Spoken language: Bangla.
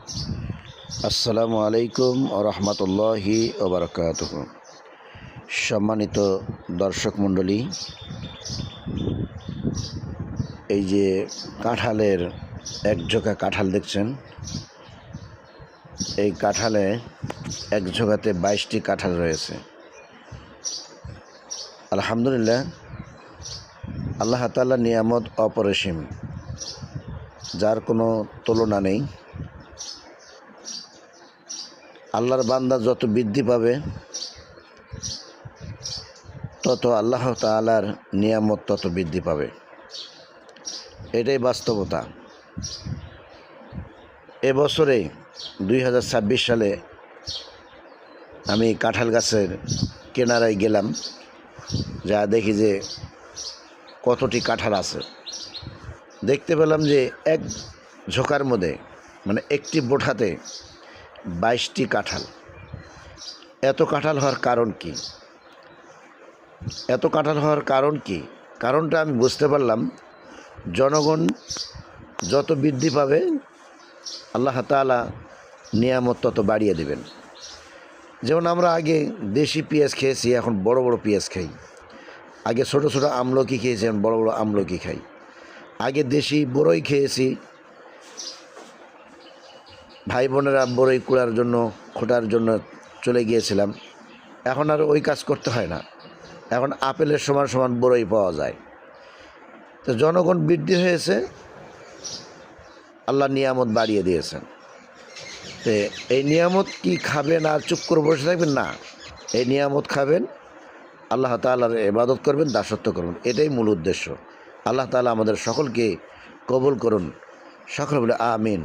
আসসালামু আলাইকুম রহমতুল্লাহি ওবরাকাতুহু। সম্মানিত দর্শক মণ্ডলী, এই যে কাঁঠালের এক ঝোঁকা কাঁঠাল দেখছেন, এই কাঁঠালে এক ঝোঁকাতে 22টি কাঁঠাল রয়েছে। আলহামদুলিল্লাহ, আল্লাহ তাআলার নিয়ামত অপরিসীম, যার কোনো তুলনা নেই। আল্লাহর বান্দা যত বৃদ্ধি পাবে তত আল্লাহ তাআলার নিয়ামত তত বৃদ্ধি পাবে, এটাই বাস্তবতা। এবছরে 2026 সালে আমি কাঁঠাল গাছের কিনারায় গেলাম, যা দেখি যে কতটি কাঁঠাল আছে। দেখতে পেলাম যে এক ঝোঁকার মধ্যে, মানে একটি বোঠাতে 22টি কাঁঠাল। এত কাঁঠাল হওয়ার কারণ কি? এত কাঁঠাল হওয়ার কারণ কি? কারণটা আমি বুঝতে পারলাম, জনগণ যত বৃদ্ধি পাবে আল্লাহ তাআলা নিয়ামত তত বাড়িয়ে দেবেন। যেমন আমরা আগে দেশি পেঁয়াজ খেয়েছি, এখন বড় বড় পেঁয়াজ খাই। আগে ছোট ছোট আমলকি খেয়েছি, এখন বড় বড় আমলকি খাই। আগে দেশি বড়ই খেয়েছি, ভাই বোনেরা বড়ই খোটার জন্য চলে গিয়েছিলাম। এখন আর ওই কাজ করতে হয় না, এখন আপেলের সমান সমান বড়ই পাওয়া যায়। তো জনগণ বৃদ্ধি হয়েছে, আল্লাহ নিয়ামত বাড়িয়ে দিয়েছেন। তো এই নিয়ামত কি খাবেন আর চুপ করে বসে থাকবেন? না, এই নিয়ামত খাবেন, আল্লাহ তাআলার ইবাদত করবেন, দাসত্ব করবেন, এটাই মূল উদ্দেশ্য। আল্লাহ তাআলা আমাদের সকলকে কবুল করুন। সকলে বলে আমিন।